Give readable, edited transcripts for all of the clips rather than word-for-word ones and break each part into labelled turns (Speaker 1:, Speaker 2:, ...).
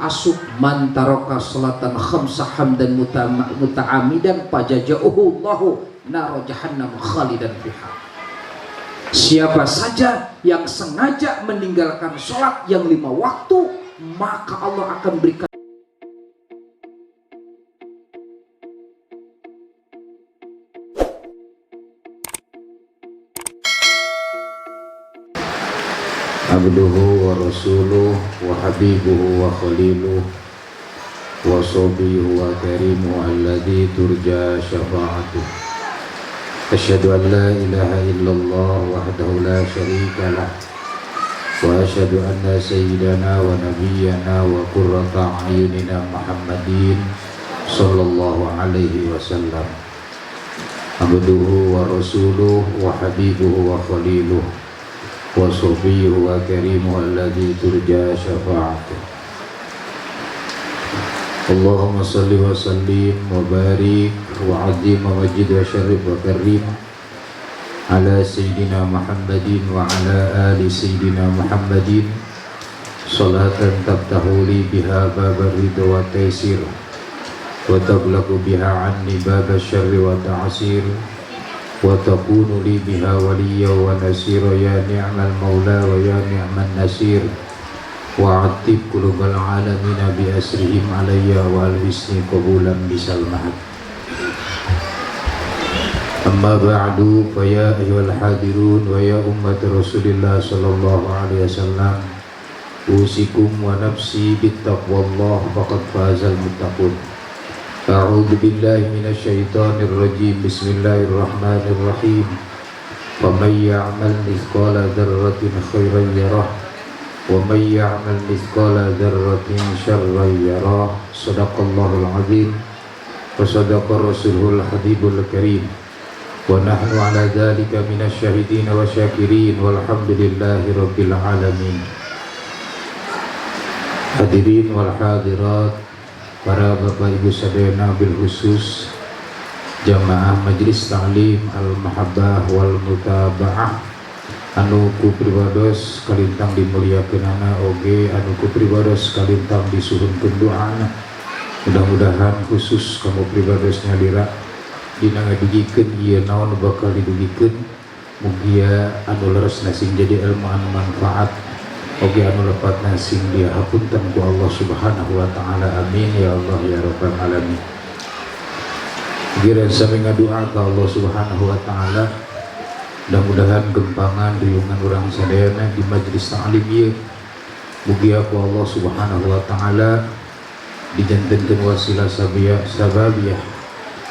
Speaker 1: asuk man taraka salatan khamsa hamdan muta'amidan pajajahu Allahu nar jahannam khalidan fiha. Siapa saja yang sengaja meninggalkan sholat yang 5 waktu, maka Allah akan berikan
Speaker 2: abduhu wa rasuluh wa habibuhu wa khaliluh wa sobihu wa karimuhu alladhi turja syafa'atuh. Asyhadu an la ilaha illallah wahdahu la syarika lah wa asyhadu anna sayyidana wa nabiyyana wa qurrata a'yunina Muhammadin sallallahu alaihi wasallam abduhu wa rasuluh wa habibuhu wa khaliluh wa sobihu wa karimuhu alladhi turja syafa'atuh. Allahumma salli wa sallim wa barik wa azim wa majid wa syarif wa karim ala sayyidina Muhammadin wa ala ali sayyidina Muhammadin salatan tabtahu li biha babar ridha wa taysir wa tablagu biha anni baba syarri wa ta'asir wa takunu li biha waliya wa nasira ya ni'mal maula wa ya ni'man nasir wa atib qulubal alamina bi asrihim alayya wa alwisni qabulan bisal mahad. Amma ba'du fa ya ayyuhal hadirun wa ya ummat Rasulillah sallallahu alaihi wasallam usikum wa nafsi bittaqwallah faqad fazal muttaqun. A'udzu billahi minasy syaithanir rajim. Bismillahirrahmanirrahim. Faman ya'mal mithqala dzarratin khairan yarah wa man ya'mal mithqala dzarratin syarran yarah. Shadaqallahul azim wa shadaqa rasulul habibul karim wa nahnu ala dzalika minasy syahidin wa syakirin walhamdulillahi rabbil alamin. Hadirin wal hadirat, para bapak ibu sadayana, bil khusus jamaah Majelis Ta'lim Al-Mahabbah wal Mutaba'ah anu ku pribados kalintang dimuliakeunana oge anu ku pribados kalintang disuhunkeun doana. Mudah-mudahan khusus kamu pribados nyalira dina ngadugikeun ieu naon bakal didugikeun mugia anu leres sing jadi ilmu anu manfaat oke anu lepatna sing dia hapunten ku Allah subhanahu wa ta'ala. Amin ya Allah ya rabbal alamin. Gira sami ngadoa ka Allah subhanahu wa ta'ala, mudah-mudahan gempangan riungan urang sadayana di majelis ta'lim ieu mugia ku Allah subhanahu wa ta'ala dijantenkeun wasilah sababiyah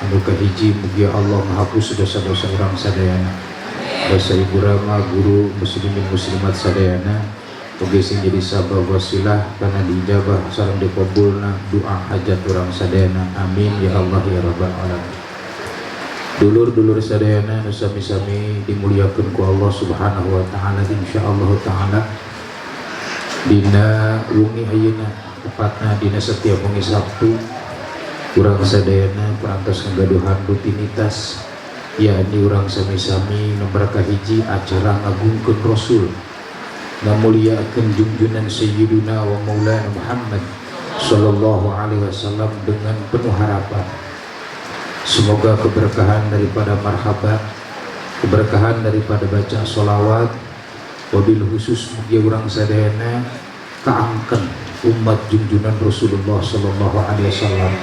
Speaker 2: anu kahiji mugia Allah menghapus dosa-dosa urang sadayana, dosa ibu rama guru muslimin muslimat sadayana oge sing jadi sabab wasilah karena diijabah sareng dikabulna doa hajat urang sadayana. Amin ya Allah ya rabbal alamin. Dulur-dulur sadayana nu sami-sami dimuliakeun ku Allah subhanahu wa ta'ala, insyaallah ta'ala dina wengi ayeuna tepatna dina setiap wengi Sabtu urang sadayana parantos ngagaduhan rutinitas yakni urang sami-sami nomor kahiji acara ngagungkeun Rasul ngamuliakeun junjunan Sayyiduna wa Maulana Muhammad sallallahu alaihi wasallam dengan penuh harapan semoga keberkahan daripada marhaban, keberkahan daripada baca sholawat wabil khusus mugia urang sadayana kaangken umat junjunan Rasulullah sallallahu alaihi wasallam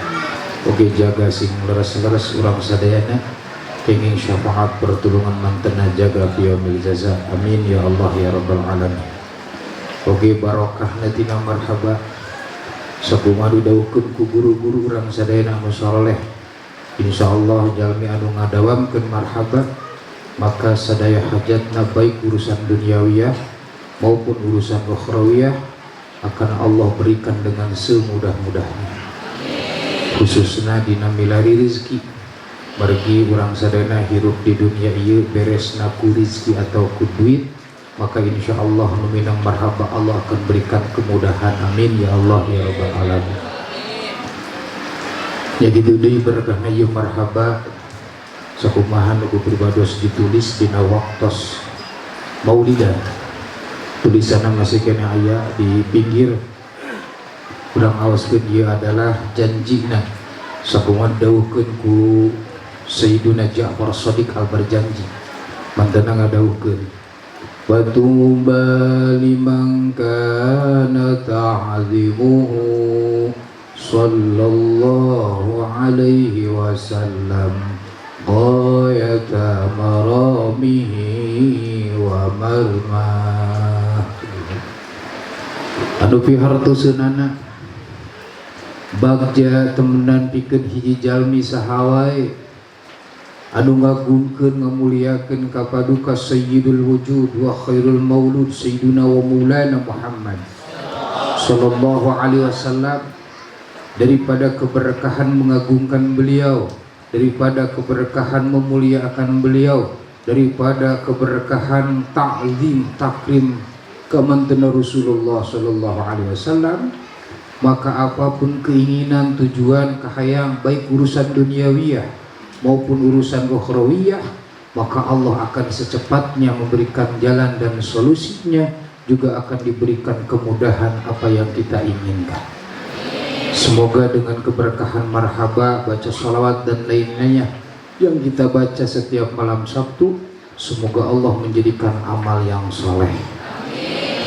Speaker 2: oge jaga sing leres-leres urang sadayana kenging syafaat pertulungan mantena jaga fi yaumil jaza. Amin ya Allah ya rabbal alamin. Oge barokahna tina marhaba sakumaha didawuhkeun ku guru-guru urang sadayana anu saleh, insyaallah jalmi anu ngadawamkeun marhaba maka sadaya hajatna baik urusan duniawiyah maupun urusan ukhrawiyah akan Allah berikan dengan semudah-mudahnya, khususna dina milari rezeki margi urang sadayana hirup di dunia ieu beresna ku rezeki atau ku duit maka insyaallah nu minang marhaba Allah akan berikan kemudahan. Amin ya Allah ya rabbal alamin. Ya gitu deui berkahna ieu marhaba sakumaha nu pribados ditulis dina waktos maulidah tulisanna masih kena aya di pinggir kurang awaskeun ieu adalah janjina sakumaha dawuhkeun ku Sayyiduna Ja'far Shadiq al-Barjanji mantena ngadawuhkeun wa tuba liman kana ta'zimuhu sallallahu alaihi wasallam ghayata maramihi wa marmah. Anu pihartoseunana bagja temenan pikeun hiji jalmi sahawai anu ngagungkeun ngamuliakeun kapaduka sayyidul wujud wa khairul maulud sayyiduna wa maulana Muhammad sallallahu alaihi wasallam, daripada keberkahan mengagungkan beliau, daripada keberkahan memuliakan beliau, daripada keberkahan ta'zim takrim kemanten Rasulullah sallallahu alaihi wasallam, maka apapun keinginan, tujuan, kahayang, baik urusan duniawiyah maupun urusan ukhrawiyah, maka Allah akan secepatnya memberikan jalan dan solusinya, juga akan diberikan kemudahan apa yang kita inginkan. Semoga dengan keberkahan marhaba, baca salawat dan lainnya yang kita baca setiap malam Sabtu, semoga Allah menjadikan amal yang soleh,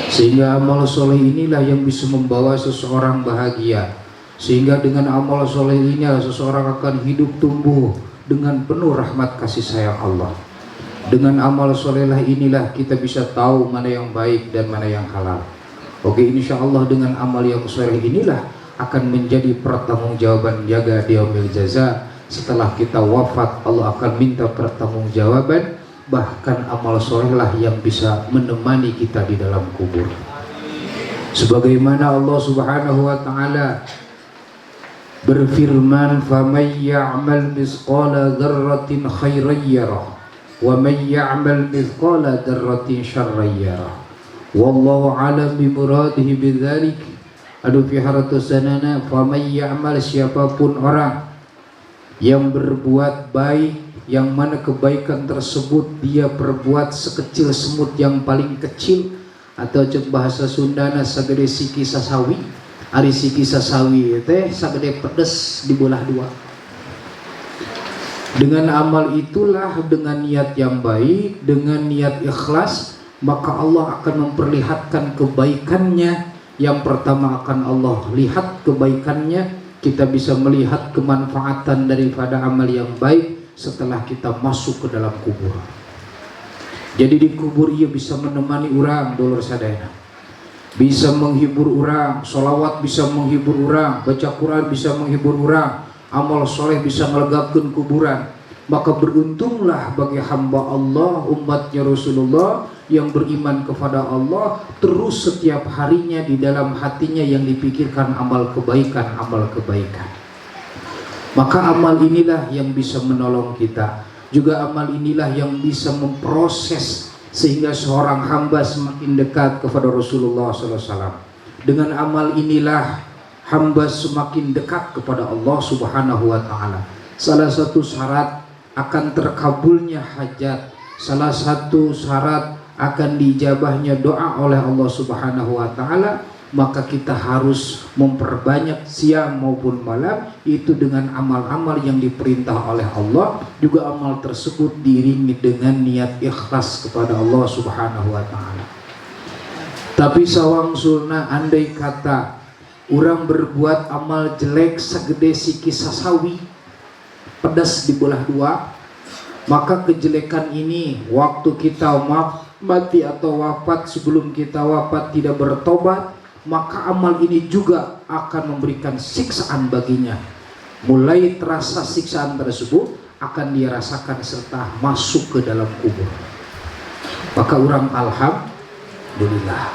Speaker 2: sehingga amal soleh inilah yang bisa membawa seseorang bahagia, sehingga dengan amal soleh ini seseorang akan hidup tumbuh dengan penuh rahmat kasih sayang Allah. Dengan amal solehlah inilah kita bisa tahu mana yang baik dan mana yang halal. Oke, insya Allah dengan amal yang soleh inilah akan menjadi pertanggungjawaban jaga di yaumil jaza. Setelah kita wafat, Allah akan minta pertanggungjawaban. Bahkan amal solehlah yang bisa menemani kita di dalam kubur. Sebagaimana Allah Subhanahu wa taala berfirman, "Faman ya'mal mithqala dzarratin khairan yarah wa man ya'mal mithqala dzarratin syarran yarah. Wallahu a'lam bi muradihi bidzalik." Adu fi haratosanana, faman ya'mal, siapapun orang yang berbuat baik, yang mana kebaikan tersebut dia perbuat sekecil semut yang paling kecil, atau cek bahasa Sundana sagede siki sasawi. Ari siki sasawi teh sagede pedes dibelah dua. Dengan amal itulah, dengan niat yang baik, dengan niat ikhlas, maka Allah akan memperlihatkan kebaikannya. Yang pertama akan Allah lihat kebaikannya, kita bisa melihat kemanfaatan daripada amal yang baik setelah kita masuk ke dalam kubur. Jadi di kubur ia bisa menemani orang, dulur sadayana, bisa menghibur orang, sholawat bisa menghibur orang, baca Quran bisa menghibur orang, amal soleh bisa melegakan kuburan. Maka beruntunglah bagi hamba Allah, umatnya Rasulullah yang beriman kepada Allah, terus setiap harinya di dalam hatinya yang dipikirkan amal kebaikan, amal kebaikan. Maka amal inilah yang bisa menolong kita. Juga amal inilah yang bisa memproses sehingga seorang hamba semakin dekat kepada Rasulullah SAW. Dengan amal inilah hamba semakin dekat kepada Allah Subhanahu wa Ta'ala. Salah satu syarat akan terkabulnya hajat, salah satu syarat akan diijabahnya doa oleh Allah Subhanahu wa Ta'ala, maka kita harus memperbanyak siang maupun malam itu dengan amal-amal yang diperintah oleh Allah. Juga amal tersebut diiringi dengan niat ikhlas kepada Allah Subhanahu wa Ta'ala. Tapi sawangsulna, andai kata orang berbuat amal jelek segede siki sasawi, pedas dibelah dua, maka kejelekan ini waktu kita mati atau wafat, sebelum kita wafat tidak bertobat, maka amal ini juga akan memberikan siksaan baginya. Mulai terasa siksaan tersebut akan dirasakan serta masuk ke dalam kubur. Maka orang alhamdulillah,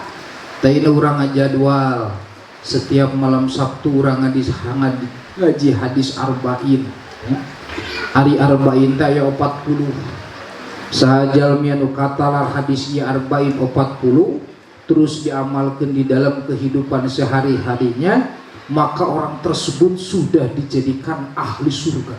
Speaker 2: taina orang jadwal setiap malam Sabtu orang ngaji hadis arba'in. Hari arba'in teh 40. Sahajal mianu katalar hadisnya arba'in 40 terus diamalkan di dalam kehidupan sehari-harinya, maka orang tersebut sudah dijadikan ahli surga.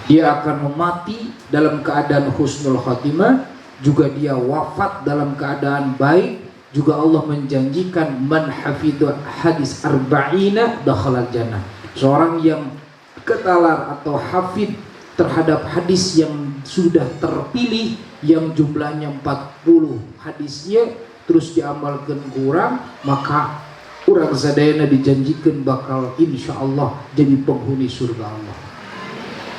Speaker 2: Dia akan mati dalam keadaan husnul khatimah, juga dia wafat dalam keadaan baik,
Speaker 1: juga Allah menjanjikan man hafidhu hadis arba'ina dakhalal jannah. Seorang yang ketalar atau hafid terhadap hadis yang sudah terpilih yang jumlahnya 40 hadisnya terus diamalkan kurang, maka urang sadayana dijanjikan bakal insyaallah jadi penghuni surga Allah.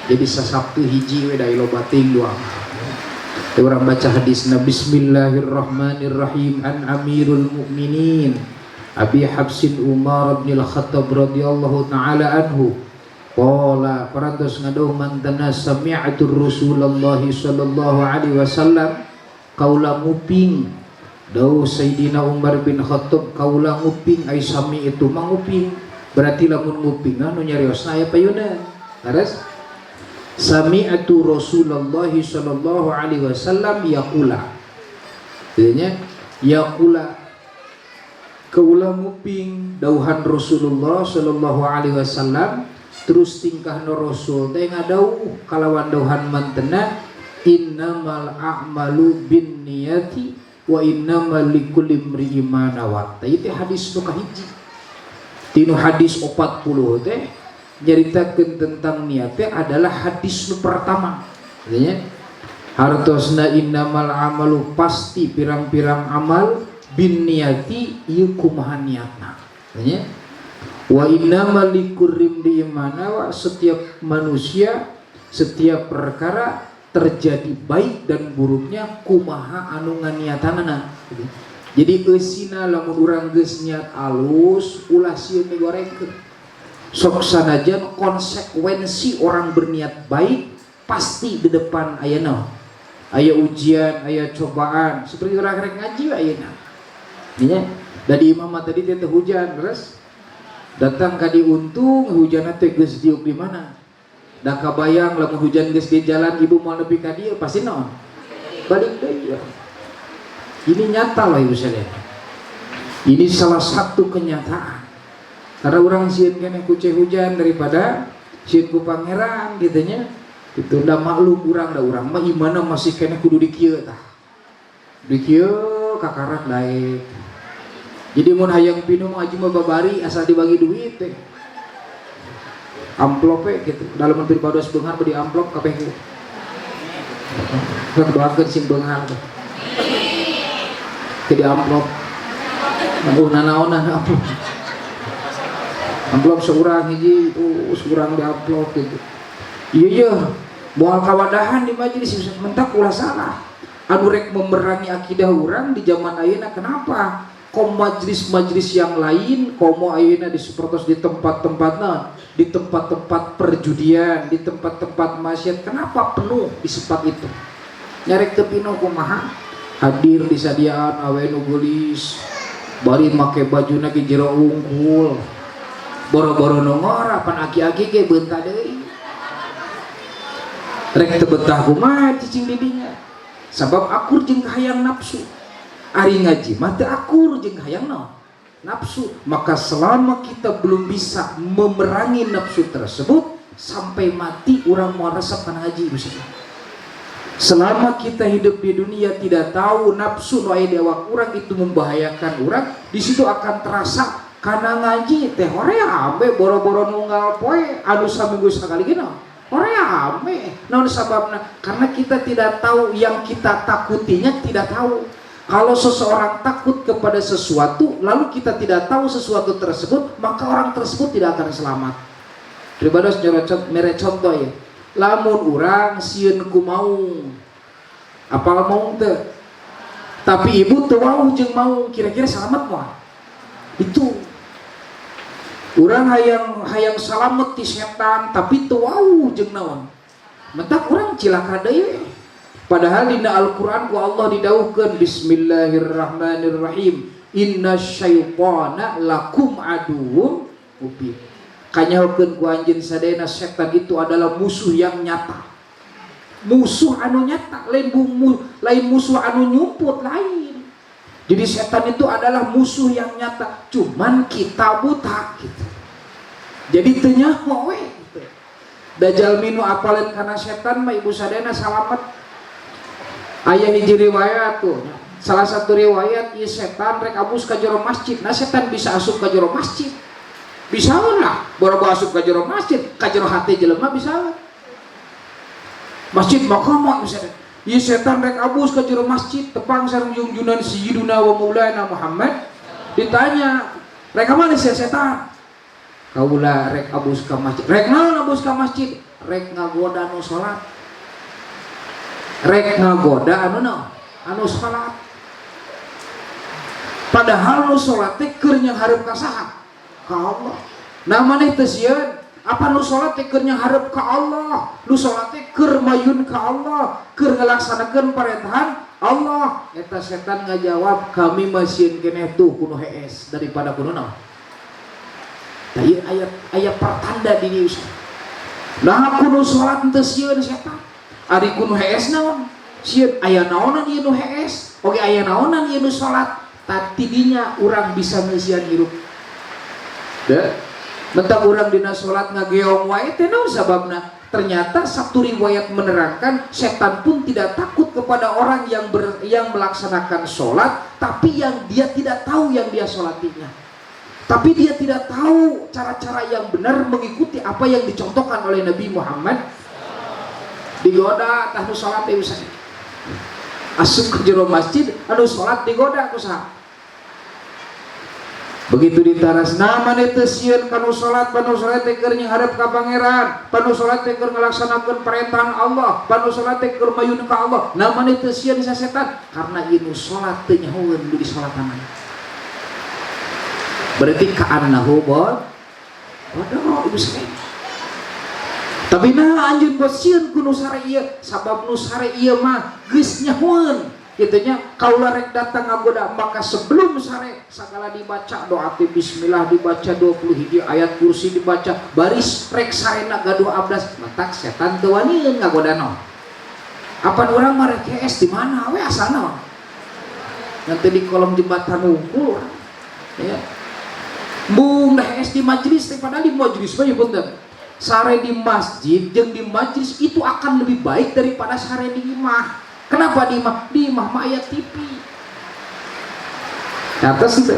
Speaker 1: Jadi sasabtu hiji we da loba ting doang. Orang baca hadisna Bismillahirrahmanirrahim an Amirul Mukminin Abi Habsin Umar bin Al-Khattab radhiyallahu taala anhu qala parantos ngaduh mantana sami'tu Rasulullah sallallahu alaihi wasallam kaula nguping dawuh Sayyidina Umar bin Khattab kaula nguping ai sami itu manguping berarti lamun nguping anu nyariosna aya payuna terus sami'tu Rasulullah sallallahu alaihi wasallam yaqula. Artinya yaqula kaula nguping dauhan Rasulullah sallallahu alaihi wasallam terus tingkahna Rasul teh ngadauh kalawan dauhan mantena innamal a'malu binniyati wa innamal likulli imri'in ma nawa. Itu hadis nu kahiji. Tinu hadis 40 teh nyaritakeun tentang niatnya adalah hadis nu pertama. Artinya hartosna innamal amalu pasti pirang-pirang amal bin niyati ieu kumaha niatna. Artinya wa innamal likulli imana setiap manusia setiap perkara terjadi baik dan buruknya kumaha anu nganiatanana. Jadi eusina lamun urang geus niat alus ulah sieun digorengkeun. Sok sanajan konsekuensi orang berniat baik pasti di depan aya naon? Aya ujian, aya cobaan. Seperti orang rek ngaji ayeuna. Nya, dari imam tadi teh hujan terus datang ka diuntung hujanna teh geus diuk di mana? Da kabayang lamun hujan geus di jalan ibu mau nepi ka dieu pasti naon? Balik deui. Ini nyata loh ibu sekalian. Ini salah satu kenyataan. Karena orang sieun kene kucing hujan daripada sieun ku pangeran gitunya. Itu udah maklum urang da urang mah imana masih kene kudu di kieu tah. Di kieu kakarak daek. Jadi mun hayang pinu ngaji mah babari asal dibagi duit teh. Amplop gitu. Dalam menteri pados beunghar di amplop kabeh kieu. Doakeun sing beunghar teh. Ke di amplop. Naon-naonan amplop. Amplop seurang hiji itu seurang di amplop gitu. Iya moal kawadahan di majelis mentak ulah salah. Anu rek memerangi akidah orang di zaman ayeuna kenapa? Kom majelis-majelis yang lain komo ayeuna disupertos di tempat-tempatna, di tempat-tempat perjudian, di tempat-tempat maksiat kenapa penuh di tempat itu? Nyarek teu pino kumaha? Hadir di sadiaan awe nu geulis, bari make bajuna ge jero unggul. Boro-boro nongora pan aki-aki ge beunta deui. Rek teu betah kumaha cicing didinya. Sabab akur jeung hayang nafsu. Ari ngaji mah teu akur jeung hayang naon? Nafsu. Maka selama kita belum bisa memerangi nafsu tersebut sampai mati urang moal resep kana ngaji maksudnya. Selama kita hidup di dunia tidak tahu nafsu nu aya di awak urang itu membahayakan urang, di situ akan terasa karena ngaji teh horea ame boro-boro nunggal poe anu saminggu sakali gina horea ame naon sababna karena kita tidak tahu yang kita takutinya tidak tahu. Kalau seseorang takut kepada sesuatu lalu kita tidak tahu sesuatu tersebut maka orang tersebut tidak akan selamat. Pribados mere contoh ya lamun urang sieun ku maung apal maung teu tapi ibu teu wauh jeung maung kira-kira selamat moal itu urang hayang salamet ti setan tapi teu wauh jeung naon mentak urang cilaka deui padahal dina Al-Qur'an ku Allah didawuhkeun Bismillahirrahmanirrahim innasyaitana lakum aduwwum mubin kanyahokeun ku anjeun sadayana setan itu adalah musuh yang nyata musuh anu nyata lain musuh anu nyumput lain. Jadi setan itu adalah musuh yang nyata, cuman kita buta gitu. Jadi teu nyaho we gitu. Dajal minu apaleun kana setan mah ibu sadayana salamet. Aya hiji riwayat tuh, salah satu riwayat ieu setan rek abus ka jero masjid. Nah setan bisa asup ka jero masjid. Bisa lah, boro-boro asup ka jero masjid, ka jero hati jelema bisa. Masjid maqama misalnya. Ieu setan rek abus ka jero masjid, tepang sareng junjunan sayyiduna wa maulana Muhammad. Ditanya, rek mana si setan? Kaula rek abus ka masjid. Rek naon abus ka masjid? Rek ngagoda anu salat. Rek ngagoda anu naon? Anu salat. Padahal nu salat teh keur nyanghareup ka saha? Ka Allah. Nah maneh teh sieun, apa nu salat teh keur nyanghareup ka Allah? Nu salat teh keur mayun ka Allah, keur ngalaksanakeun parendahan Allah. Eta setan ngajawab, kami masieun keneh tuh kudu hees daripada kudu naon? Tah ieu aya pertanda di dieu. Nah kudu salat teu sieun setan. Ari kudu hees naon? Sieun aya naonan ieu nu hees? Oge aya naonan ieu nu salat? Tadinya urang bisa ngeusian hirup. Deh, mentang urang dina salat ngageong wae teh naon sababna? Ternyata satu riwayat menerangkan setan pun tidak takut kepada orang yang melaksanakan sholat, tapi yang dia tidak tahu yang dia sholatinya. Tapi dia tidak tahu cara-cara yang benar mengikuti apa yang dicontohkan oleh Nabi Muhammad. Digoda tah nu sholat teh usah. Asup ke jero masjid, anu sholat digoda kusaha? Begitu ditaras nama teh sieun kanu salat, panu salat teh keur nyanghareup ka pangeran, panu salat teh keur ngalaksanakeun perintah Allah, panu salat teh keur mayun ka Allah. Nama teh sieun sa setan karena ieu salat teh nyahoeun di salatan. Berarti ka'annahu bodoh ibu sekali. Tapi nah anjeun buat sieun ku nu sare ieu, sabab nu sare ieu mah geus nyahoeun. Gitunya kaula rek datang ngagoda, maka sebelum sare sagala dibaca doa bismillah, dibaca 20 ayat kursi dibaca, baris rek sarena gaduh abdas, matak setan teu wani ngagoda naon. Apan urang mah rek hees di mana we asana? Nanti di kolom jembatan ngumpul. Ya. Bung dah hees di majelis, padahal di majelis mah ya bener. Sare di masjid jeung di majelis itu akan lebih baik daripada sare di imah. Kenapa di imah mah aya TV. Atas itu.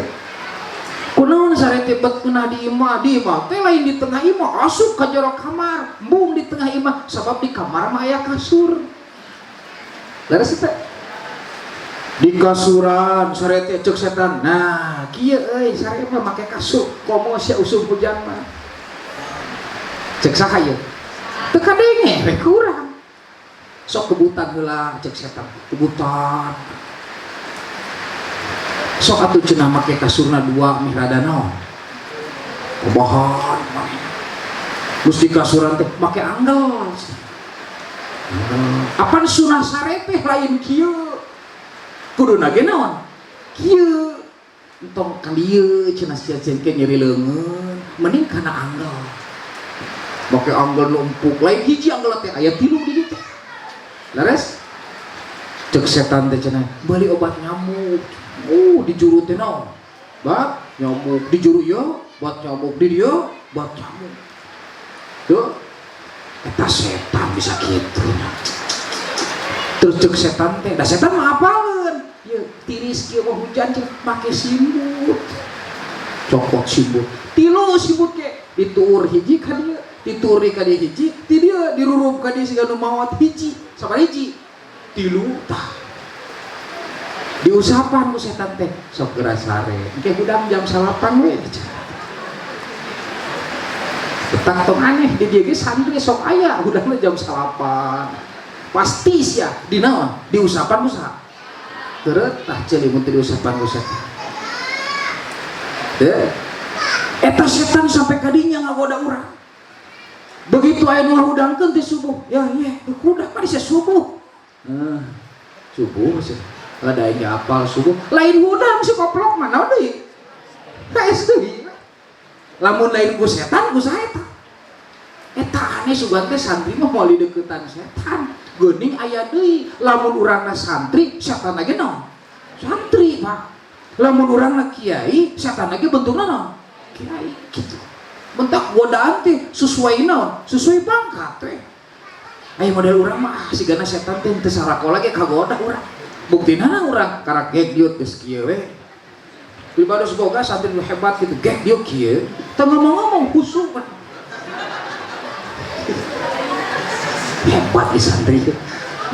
Speaker 1: Kunaon sare teh beutkeunah di imah teh lain di tengah imah, asup ka jero kamar, embung di tengah imah sabab di kamar mah aya kasur. Leres teh. Di kasuran sare teh ceuk setan. Nah, kieu euy sare mah make kasur, komo sia usum hujan mah. Cek saha ieu? Teu kadenge we kurang. Sok kebutan heula cek setan, kebutan. Sok atuh cenah make kasurna dua mih rada naon. Kobahan. Terus di kasuran teh make anggel. Apan sunah sare teh lain kieu. Kuduna ge naon? Kieu. Entong ka dieu cenah sia cengke nyeri leungeun, mending kana anggel. Make anggel nu empuk, lain hiji anggel teh aya 3 di dieu. Lares cek setan teh cenah beli obat nyamuk. Di juru teh naon? Bat nyamuk di juru ieu, bat nyamuk di dieu, bat nyamuk. Tuh. Eta setan bisa kitu. Terus cek setan teh, da setan mah apalun? Ieu tiris kieu mah hujan cek make simbut. Cokot simbut. 3 simbut ke dituur hiji ka dieu, dituur ka dieu hiji, ti dieu dirurup ka dieu siga nu maot hiji. Sabar hiji 3 tah diusapan ku setan teh sok geura sare engke hudang jam 8 we betak tong aneh di dieu ge santri sok aya hudangna jam 8 pasti sia di naon diusapan ku saha teureut tah ceuli mun diusapan ku setan teh eta setan sampai kadinya ngagoda urang. Begitu aya nu ngahudangkeun ti subuh, ya kuda mah dise subuh. Subuh sih. Ada yang apal subuh, lain hudang si koplok mah naon deui? Kaes deui. Lamun lain ku setan ku saha eta? Eta aneh sugan teh santri mah moali deuketan setan. Geuning aya deui, lamun urangna santri, setan ge naon? Santri, Pak. Lamun urangna kiai, setan ge bentukna naon? Kiai gitu. Bentak godaan teh sesuai naon? Sesuai pangkat teh. Aya model urang mah sigana setan teh teu sarako lagi kagoda urang. buktina urang karena gek diut geus kieu we pribados boga santri nu hebat gitu gek diut kieu teu ngomong-ngomong kusuk hebat di santri itu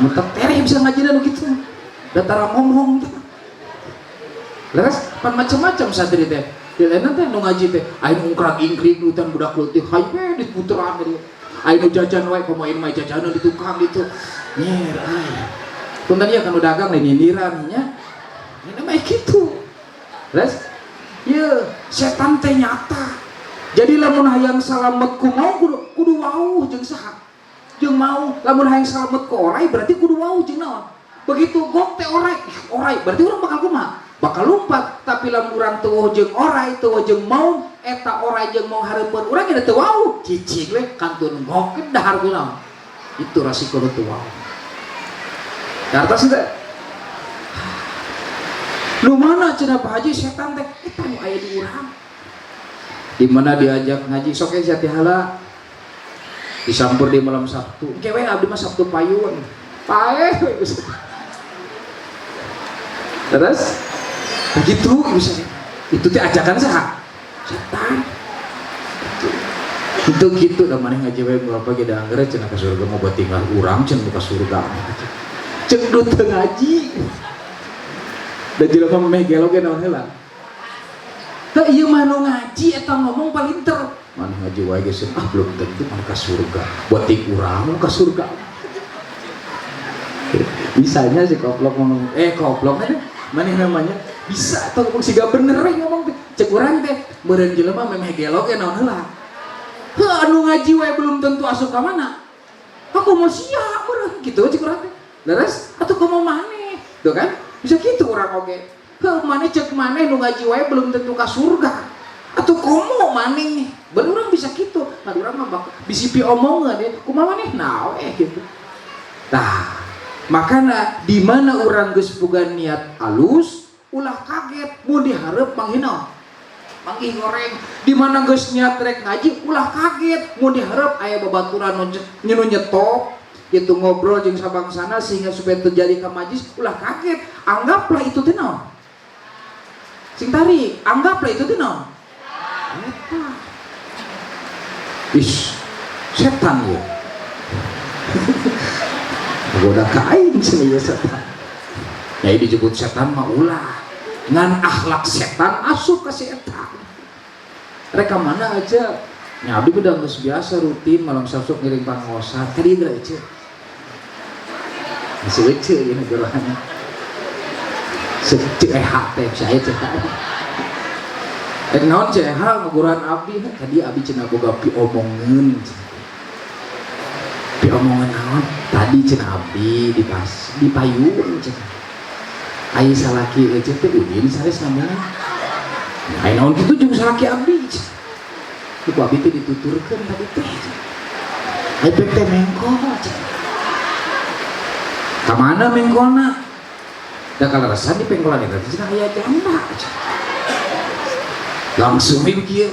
Speaker 1: muntah tere bisa ngajina nu kitu datara ngomong leres pan macam-macam santri teh dilena teh nu ngaji teh aya nu ngkrag-ingkring nutan budak leutik hayu we diputeran deui aya nu jajan wae komain mah jajanan di tukang gitu nyer punten ieu kan dagang lain nyindiran nya ini mah kitu leres ieu setan teh nyata jadi lamun hayang salamet ku mau kudu wauh jeung saha jeung mau lamun hayang salamet ku orai berarti kudu wauh jeung naon begitu gok teh orai berarti urang bakal kumaha bakal lompat tapi lamun urang teu wauh jeung orai teu wauh jeung mau eta orai jeung mau hareupeun urang geus teu wauh cicing we kantun gok ke dahar kunaon itu resiko teu wauh kartos teh lu mana cenah Pak Haji setan teh eta nu aya di urang di mana diajak ngaji sok ge jati hala disampur di malam Sabtu kewe abdi mah Sabtu payun pae terus begitu bisa itu teh ajakan saha setan itu gitu da maneh ngaji we berapa ge da anggar cenah ka surga mau buat tinggal urang cenah ka surga cek du teu ngaji da jelema meh gelo ge naon heula teu ieu mah nu ngaji eta ngomong palinter maneh ngaji wae geus belum tentu mah ka surga buat ting urang ka surga bisanya si koplok ngomong koplok aja maneh namanya bisa atau ngomong siga bener we ngomong cek urang teh meureun jelema meh gelo ge naon heula heuh anu ngaji wae belum tentu asup ka mana aku mau sia meureun kitu cek urang teh leres atuh komo maneh tuh kan bisa gitu urang oge heuh maneh cek maneh nu ngaji wae belum tentu ka surga atuh komo maneh bener urang bisa gitu nah urang mah bisi omongan ya kumaha maneh naon gitu tah makana di mana urang geus boga niat alus ulah kaget mun dihareup manghina manggih goreng di mana geus niat rek ngaji ulah kaget mun dihareup aya babaturan nu nyetop gitu ngobrol jeung sabangsana sehingga supaya terjadi ka majlis ulah kaget anggaplah itu teh naon sing tarik anggaplah itu teh naon eta ish setan ya goda kain cenah ieu setan nyai disebut setan mah ulah ngan akhlak setan asup ka si eta rek mana aja nya abdi udah geus biasa rutin malam Sabtu ngiring pangosan tadi da eueuh masih lucu ya negaranya ceha teh saya ceha naon ceha ngaguran abdi tadi abdi cenah boga pi omongeun naon tadi cenah abdi di payun cenah aya salaki eueuh teh udin sanes namanya aya naon kitu jeung salaki abdi ku abdi teh dituturkeun tadi teh aya pek teh mengko cenah kamana mengkolna da kalarasan di pengkolan eta cenah aya janda langsung we kieu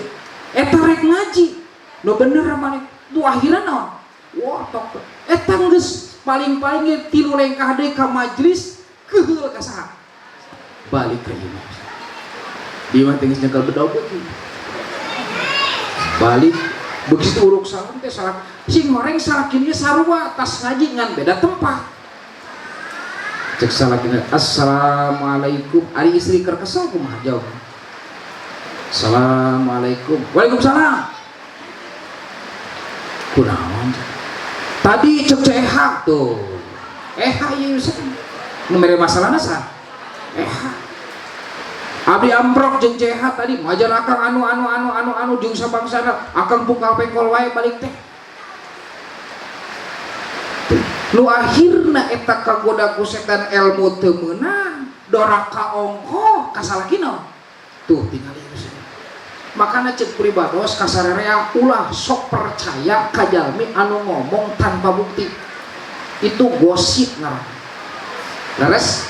Speaker 1: eta rek ngaji nu bener maneh tu akhirna naon wah tok eta geus paling-paling ge 3 lengkah deui ka majelis keheul ka saha balik ka ieu di mah teh geus nyekel bedogo balik begitu uruk salam teh salah sing goreng salakin ge sarua tas ngaji ngan beda tempat cek salakin assalamualaikum ari istri keur kesel kumaha jawab assalamualaikum waalaikumsalam kunaon tadi cek ceha tuh ieu nu mere masalahna sa abdi amprok jeung ceha tadi majar akang anu jeung sabangsana akang buka pengkol wae balik teh lu akhirna eta kagoda ku setan ilmu teu meunang doraka ongkoh kasalakina tuh tinggal ieu makana cek pribados kasararea ulah sok percaya ka jalmi anu ngomong tanpa bukti itu gosip ngaranna leres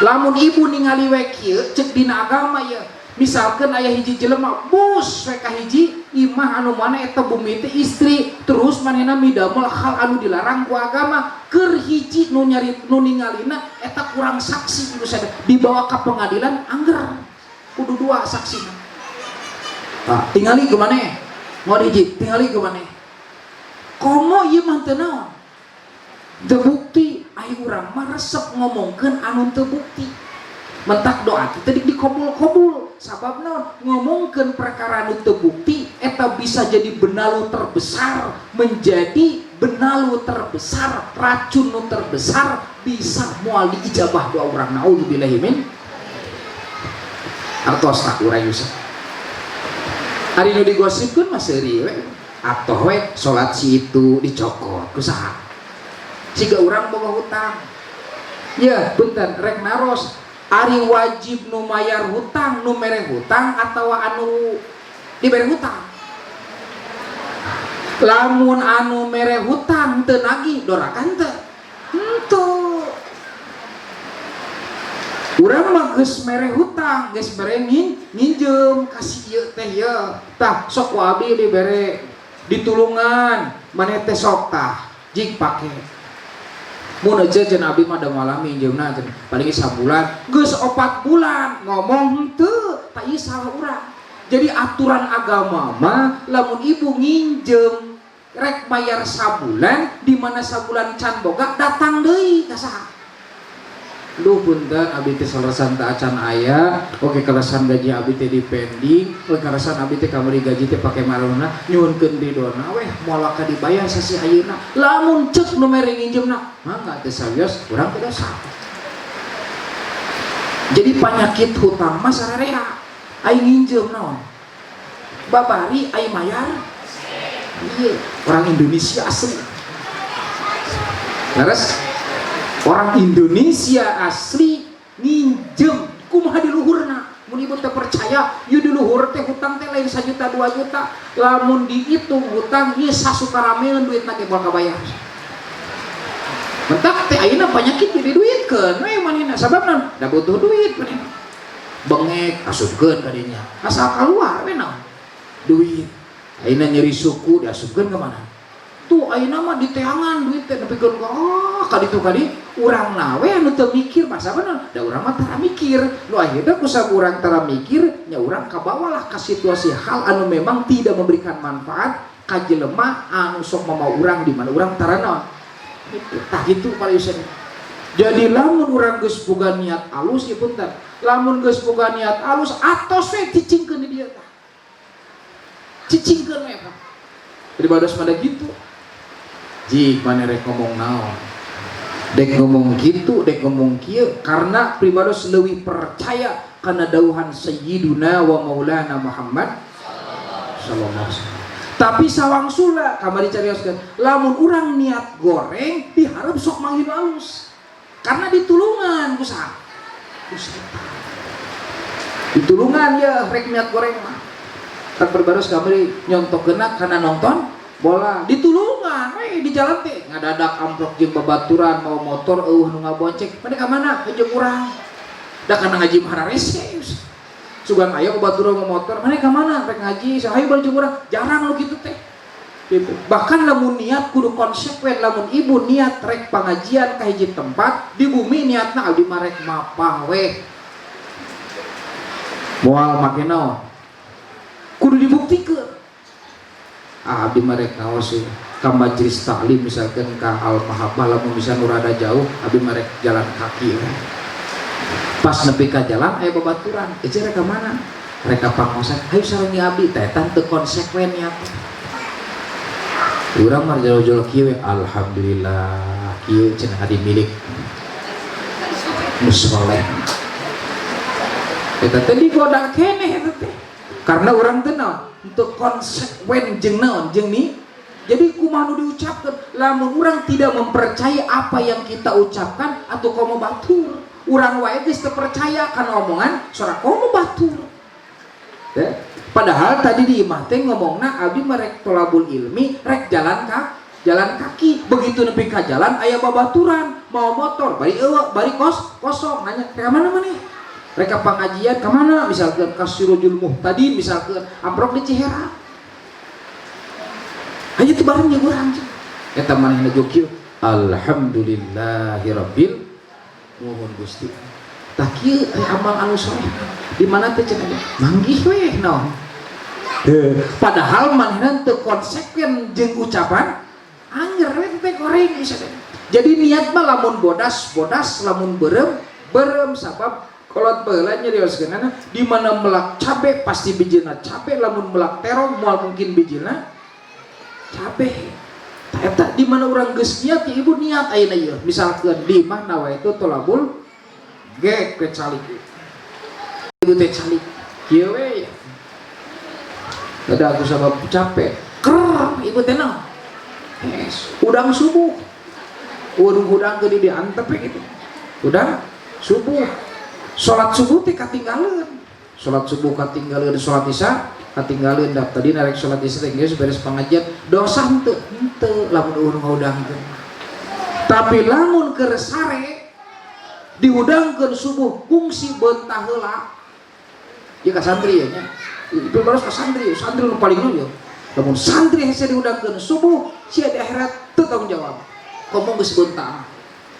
Speaker 1: lamun ibu ningali we kieu cek dina agama ya misalkan aya hiji jelema bus we ka hiji imah anu mana eta bumi teh istri terus manehna midamel hal anu dilarang ku agama keur hiji nu nyari nu ningalina eta sok kurang saksi gitu saya dibawa ke pengadilan angger kudu 2 saksi. Pak tingali ke mana mau hiji tingali ke mana komo ieu mah teu naon teu bukti aya urang mah resep ngomongkeun anu teu bukti mentak doa kita dikabul-kabul sabab naon ngomongkeun perkara anu teu bukti eta bisa jadi benalu terbesar menjadi benalu terbesar racun nu terbesar bisa moal diijabah doa urang naudzubillahi min artos tak urang Yusuf hari nu digosipkeun mah seuri we atoh we salat si itu dicokot ku saha siga urang boga hutang ya punten rek naros ari wajib nu mayar hutang nu mere hutang atawa anu dibere hutang lamun anu mere hutang teu nagih dorakan teu henteu urang mah geus mere hutang geus mere nginjem kasih ieu teh ieu tah sok ku abdi dibere ditulungan maneh teh sok tah jig pake mun aja cenah abdi mah da malam minjeumna cenah paling sabulan geus 4 bulan ngomong henteu tah ieu salah urang jadi aturan agama mah lamun ibu nginjem rek bayar sabulan di mana sabulan can boga datang deui ka saha duh punten abdi teh sarasan teh acan aya oke kalasan gaji abdi teh dipending oke kalasan abdi teh kamari gaji teh pake maruna nyuhunkeun ridona weh moal ka dibayar sasi ayeuna lamun ceuk nu mere nginjemna mangga teh sawios urang teh dosa jadi penyakit hutang mah sararea ai nginjem naon babari ai mayar iya orang Indonesia asli terus orang Indonesia asli nginjem kumaha di luhurna mun ibu teh percaya ieu di luhur teh hutang teh lain 1 juta 2 juta lamun dihitung hutang ieu sasukarameun duitna ge moal kabayar mentak teh ayeuna penyakit diduitkeun we manehna sababna da butuh duit manehna bengek asupkeun ka dinya asal kaluar we naon duit ayeuna nyeri suku diasupkeun ka mana tuh ayeuna mah diteangan duit teh nepikeun ka ditu kadi urang na we anu teu mikir masa bener da urang mah tara mikir nu akhirna ku urang tara mikir nya urang kabawalah ka situasi hal anu memang tidak memberikan manfaat ka jelema anu sok mamau urang di mana urang tara naon tah kitu palieuseun jadi lamun urang geus boga niat alus ieu punten lamun geus boga niat alus atos we cicingkeun di dieu tah cicingkeun we Pak pribados pada gitu jik mana rek ngomong naon dek ngomong gitu dek ngomong kieu karena pribados leuwih percaya kana dawuhan sayyiduna wa maulana Muhammad sallallahu alaihi wasallam tapi sawangsula kamari carioskeun lamun urang niat goreng diharap sok manggil alus karena ditulungan ku saha ku setan ditulungan ya rek niat goreng mah tak berbaros kamari nyontokeuna kana nonton bola ditulungan we di jalan teh ngadadak amplok jeung babaturan mau motor eueuh nu ngabonceng mane ka mana ka jeung urang da kana ngaji hararese sugan aya babaturan mau motor mane ka mana rek ngaji sahayu bal jeung urang jarang lu kitu teh gitu. Bahkan lamun niat kudu konsekuen lamun ibu niat rek pangajian ka hiji tempat di bumi niatna abdi mah rek mapah we moal make naon kudu dibuktikan abdi marek naos ka majelis taklim misalkan ka al mahabbah lamun bisa nu rada jauh abdi marek jalan kaki ya. Pas nepi ka jalan aya babaturan ece rek ka mana rek ka pangosan hayu sareng abdi teh teu konsekuen nya urang mah jolo-jolo kieu alhamdulillah kieu cenah adi milik musholeh eta teh digoda keneh eta teh karena urang teh naon untuk konsekuen jeung naon jeung ni jadi kumaha nu diucapkeun lamun urang tidak mempercayai apa yang kita ucapkan atau komo batur urang wae geus teu percaya kana omongan sora komo batur padahal tadi di imah teh ngomongna abdi merek tolabul ilmi rek jalan kaki begitu nepi ka jalan aya babaturan mau motor bari eueuh bari kosong nanya ka mana maneh mereka pengajian kemana misalkan Kasirujul Muhtadin misalkan amprok di Ciherang hanya itu barang yang urang eta manehna jokieu alhamdulillahirabbil mohon Gusti tah kieu amal anu soleh di mana teh cenah manggih we naon padahal manehna teu konsekuen jeung ucapan anger we teh goreng jadi niat mah lamun bodas lamun berem sabab kolot baheula nyarioskeunana di mana melak cabe pasti bijina cabe lamun melak terong moal mungkin bijina cabe eta di mana urang geus niat ibu niat ayeuna ieu misalkeun di mana wae itu tolabul ge ke calik ibu teh calik kieu we ada aku sabab capek ker ibu teh naon udang subuh urung udang ke di antep gitu udang subuh salat subuh teh katinggalieun salat subuh katinggalieun salat isya katinggalieun da tadi narek salat isya teh geus beres pangajian dosa henteu lamun urang ngaudangkeun tapi lamun keur sare diudangkeun subuh kungsi beunta heula ieu ka santri ya nya itu baru ka santri nu paling nu lamun santri hese diudangkeun subuh sia di akhirat teu tanggung jawab ngomong geus beunta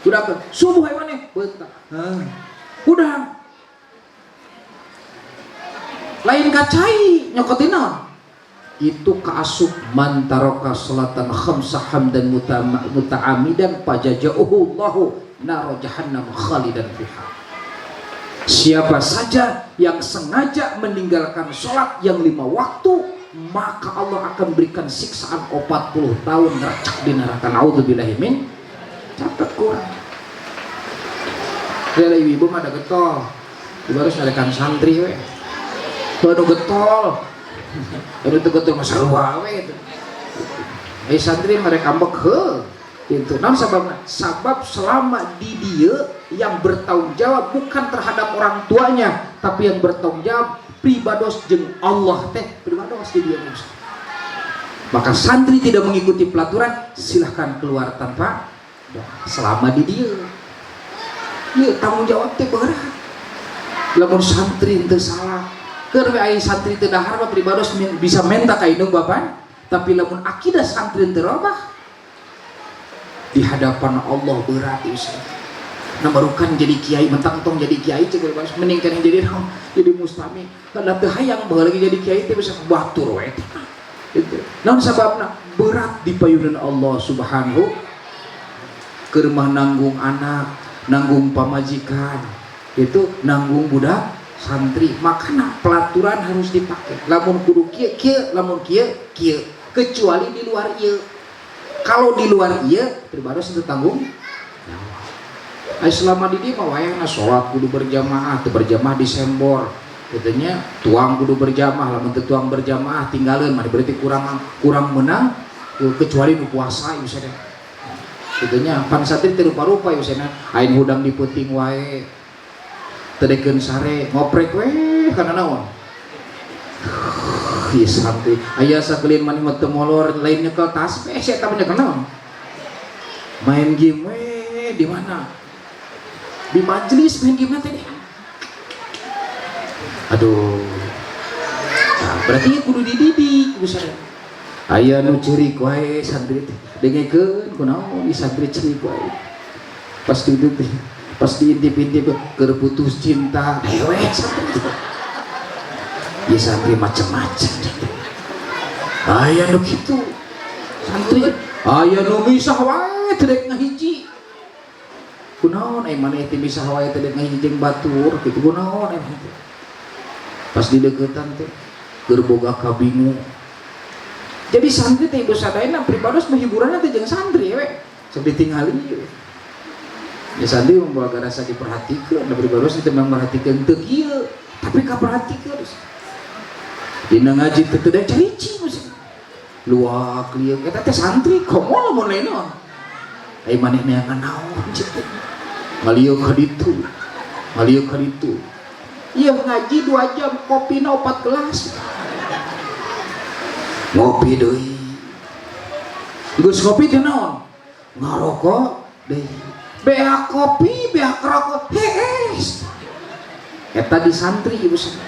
Speaker 1: udangkeun subuh hae maneh beunta udah lain kacai nyokotin naon itu kaasup mantaroka salatan khamsah hamdan muta'amidan pajaja'uhu Allahu naro jahannam khalidan fiha. Siapa saja yang sengaja meninggalkan sholat yang 5 waktu maka Allah akan berikan siksaan 40 tahun neracak di neraka. Naudzubillahi min catat kurang. Kira ibu mah ada getol, ibu harus ngalekan santri we. Baru getol, itu getol masarua we itu. Santri mereka ambek itu. Nah sabab selama di dia yang bertanggung jawab bukan terhadap orang tuanya, tapi yang bertanggung jawab pribados jeung Allah teh pribados di dia. Maka santri tidak mengikuti pelaturan silahkan keluar tanpa selama di dia. Iya tanggung jawab teh berat. Lamun santri teu salah, keur we aya santri teu dahar mah pribados bisa menta ka indung bapan, tapi lamun akidah santri teu robah di hadapan Allah berat itu. Nah barukan jadi kiai mentang tong jadi kiai cek bebas mending kan jadi jadi mustami. Kada teu hayang baheula lagi jadi kiai teh bisa batur we. Itu. Naon sababna? Berat di payunan Allah Subhanahu keur mah nanggung anak, nanggung pamajikan, itu nanggung budak santri. Makanya pelaturan harus dipakai. Lamun kudu kieu, lamun kieu, kecuali di luar ieu. Kalau di luar ieu, pribados itu tanggung jawab. Selama di dieu mah wayahna salat kudu berjamaah, teu berjamaah disembor. Katanya tuang kudu berjamaah, lamun teu tuang berjamaah tinggalin mah berarti kurang menang kecuali nu puasa ieu sadaya. Katanya pan satri teu rupa-rupa ieu sadaya. Aing hudang di peuting wae. Tedekeun sare ngoprek we kana naon? Ieu santri aya sakelin maneh mah teu molor lain nyekel tasbih eta mah nyekel naon? Main game we di mana? Di majelis main game teh. Aduh, nah, berarti kudu dididik misalnya. Aya nu ceurik wae santri teh, dengekeun kunaon di santri ceurik wae. Pas duduk teh, pas diintip-intip keur putus cinta, hewe santri. Ya santri macam-macam. Aya nu kitu. Santri aya nu misah wae teh dek ngahiji. Kunaon ai maneh teh misah wae teh dek ngahiji jeung batur, kitu kunaon ai. Pas di deketan teh keur boga kabingung. Jadi santri teh ibu sadayana pribados menghiburanna teh jeung santri we. Sok ditingali we. Ya santri membawa rasa diperhatikeun, da pribados teh memperhatikeun teu kieu, tapi kaperhatikeun. Dina ngaji teh teu da carici meureun. Luak lieu eta teh santri komo lamun lain naon. Ai maneh neangan naon citu. Ngalieu ka ditu. Ngalieu ka ditu. Iya ngaji 2 jam, kopi na 4 gelas. Ngopi deui. Geus ngopi teh naon? Ngarokok deui. Beak kopi, beak rokok. Hees. Eta di santri ibu sana.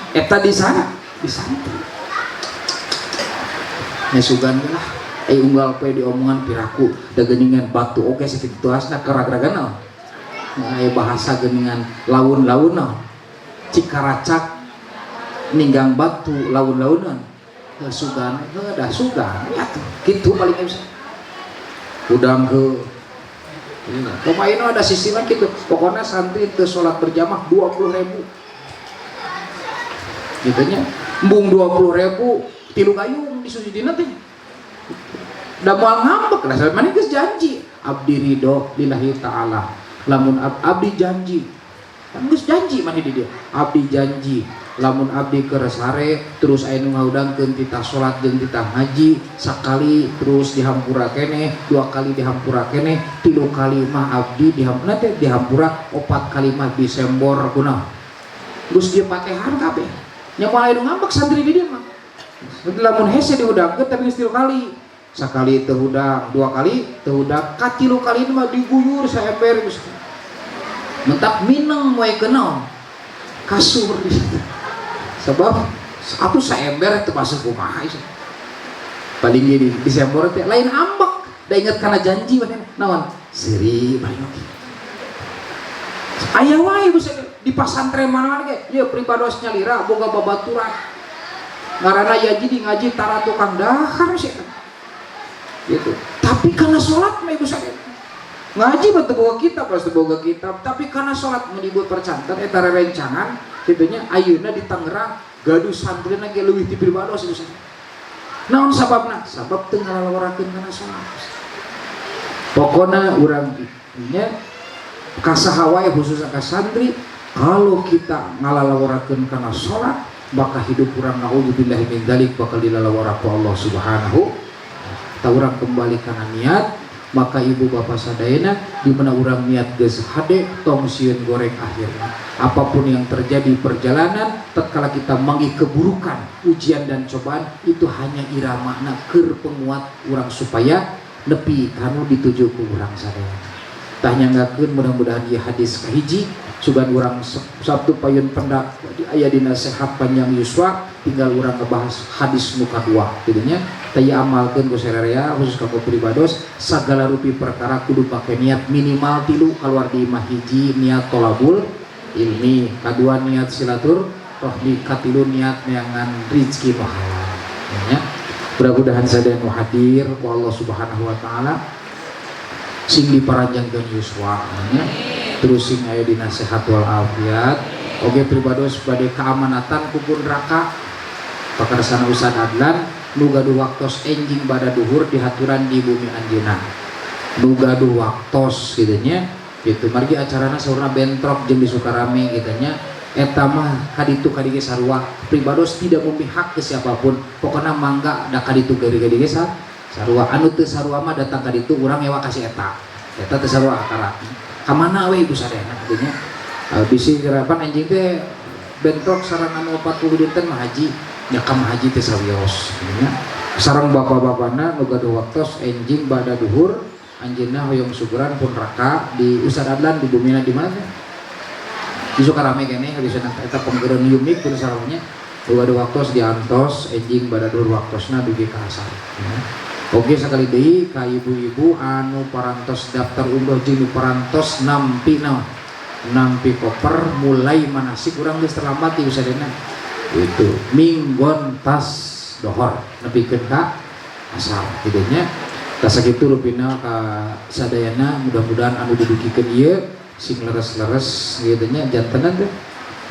Speaker 1: Eta di sana, di santri. Nesugan lah. Unggal pe di omongan piraku, da geuningan batu oke sakitu tuasna keragragan naon? nah, bahasa geningan laun-launan cikaracak ninggang batu laun-launan sugan dah sugan ya gitu paling bisa udang ke pemain ada sisilan gitu pokoknya santri ke sholat berjamaah 20.000 gitu nya embung 20.000 tilu gayung di sujudina teh da moal ngambek lah mana geus janji abdi ridho lillahi ta'ala lamun abdi janji kan geus janji mana di dia abdi janji lamun abdi keres hare terus aya nu ngaudangkeun titah salat jeung titah ngaji sakali terus dihampura keneh 2 kali dihampura keneh 3 kali mah abdi dihampura teh dihampura 4 kali mah disembor kunaon geus dieu patehan kabeh nya moal aya nu ngambek santri di dieu mah lamun hese diudangkeun tapi geus 3 kali sakali teu udang 2 kali teu udang ka 3 kali mah diguyur saember geus mentak mineng moe kenaon kasur sebab aku saember teu masuk kumaha paling di Desember teh lain ambek da inget kana janji mah naon seri bae aya wae bisa di pasantren mana ge ieu pribados nyalira boga babaturan ngaranna yaji di ngaji tara tukang dahar sih gitu tapi karena sholat mah ibu sakit ngaji betul boga kitab pasti boga kitab tapi karena sholat mau dibuat percantan eta rencangan gitunya ayeuna di Tangerang gaduh santri lagi leuwih ti pribados ibu sakit naon sababna sabab teu ngalawarakeun kana sholat pokona urang nya kasaha wae khususna ka santri kalau kita ngalalawarakeun kana sholat maka hidup urang naudzubillahi min dzalik bakal dilalawara ku Allah Subhanahu orang kembali karena niat maka ibu bapak sadayana di mana orang niat geus hade tong sieun goreng akhirnya apapun yang terjadi perjalanan tatkala kita manggih keburukan ujian dan cobaan itu hanya iramana keur penguat orang supaya nepi kanu dituju ku urang sadayana tah nyanggakeun mudah-mudahan ieu hadis kahiji sugan urang Sabtu payun pendak aya dina sehat panjang yuswa tinggal urang ngebahas hadis nu kadua kitu nya teu amalkeun ku sarerea khusus ka pribados sagala rupi perkara kudu pake niat minimal 3 keluar di imah hiji niat tolabul ilmi kadua niat silatur rohmi katilu niat neangan rizki pahala nya mudah-mudahan sadaya nu hadir ku Allah Subhanahu wa taala sing diparanjangkeun yuswa nya terus sing aya dina sehat wal afiat oge pribados bade kaamanatan kupun neraka pakarsana Ustaz Adlan nu gaduh waktos enjing bada duhur dihaturan di bumi anjeunna nu gaduh waktos kitu nya kitu margi acarana saurna bentrok jeung di Sukarame kitu nya eta mah kaditu kadige sarua pribados tidak memihak ke siapapun pokona mangga da kaditu gari-gari ge sarua anu teu sarua mah datang kaditu urang ewa kasih eta teu sarua akara kamana we ibu sadayana kitu nya bisi gerapan anjing teh bentrok sareng anu 40 dinten mah haji nyakam haji teh sawios nya sareng bapak-bapana nu gaduh waktos enjing bada duhur anjeunna hoyong suguran pun raka di Ustaz Adlan di bumina di mana di Sukarame kene di sana eta penggereun yumik pun sarengnya nu gaduh waktos diantos enjing bada duhur waktosna dugi ka asar oge sakali deui ka ibu-ibu anu parantos daftar umroh jeung nu parantos nampi koper mulai manasik urang geus terlambat di usadana itu minggon tas dohor nepikeun ka asal kitu nya tah sakitu rupina ka sadayana mudah-mudahan anu didukikeun ieu sing leres-leres kitu nya jantenan teh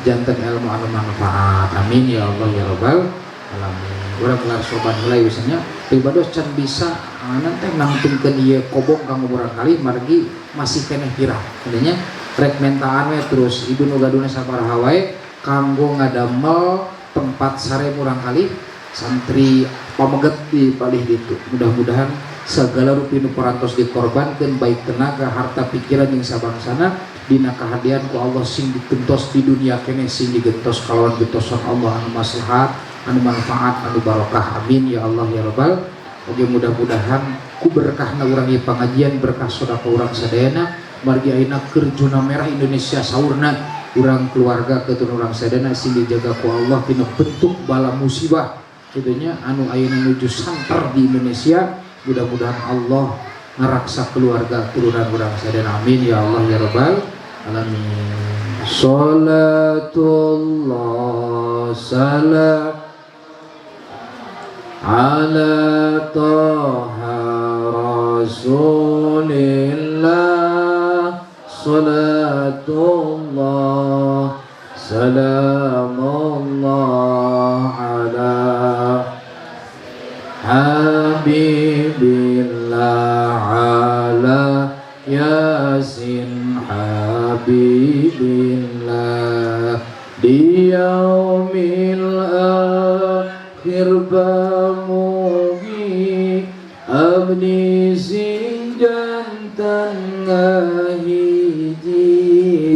Speaker 1: janten ilmu anu manfaat amin ya Allah ya rabbal alamin urang kelar soban heula biasanya pribados can bisa nanti nangtungkeun ieu kobong kanggo urang kali margi masih keneh hirah kitu nya rek mentaan we terus ibu nu gaduna sabaraha wae kanggo ngadamel tempat sare murang kali santri pameget di palih ditu mudah-mudahan segala rupi nu parantos dikorbankeun baik tenaga harta pikiran jeung sabangsana dina kahadian ku Allah sing digentos di dunia kene sing digentos kalawan gentosan Allah anu maslahat anu manfaat anu barokah amin ya Allah ya rabbal oge mudah-mudahan ku berkahna urang ieu pangajian berkah sedekah urang sadayana margi ayeuna keur zona merah Indonesia saurna urang keluarga keturun urang sadayana sing dijaga ku Allah tina bentuk bala musibah kitu nya anu ayeuna nuju santer di Indonesia mudah-mudahan Allah ngaraksa keluarga turunan urang sadayana amin ya Allah ya rabbal
Speaker 2: alamin.
Speaker 1: Salatullah salam ala taha rasulillah. Salatullah salamullah ala habibillah ala yasin habibillah di yaumil akhir bamugi abdi sing jantan ngahiji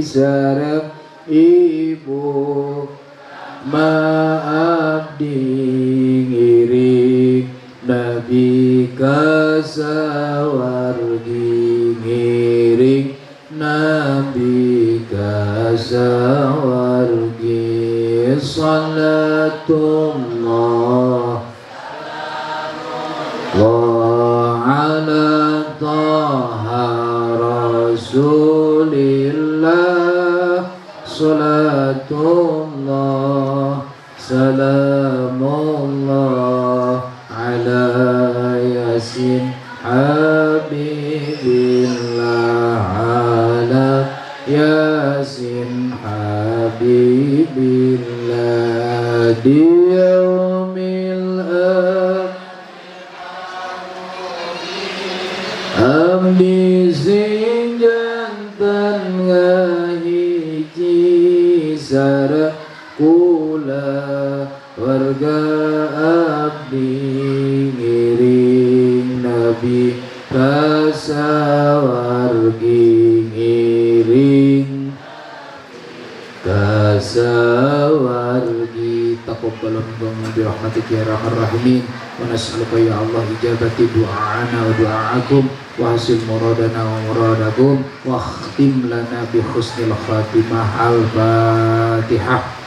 Speaker 1: sareng ibu maabdi ngiring nabi kasawargi ngiring nabi kasawargi. Salatullah wa ala taha rasulillah. Salatullah salamullah ala yasin habibillah ala yasin habibillah di yaumil abdi sing jantan ngahiji sareng kula warga abdi ngiring nabi kasawargi ngiring kasawargi. Taqabbalallahu bi rahmatika ya arhamar rahimin wa nas'aluka ya Allah ijabati du'ana wa du'aakum wa hasil muradana wa muradakum wa khtim lana bi husnil khatimah. Al-Fatihah.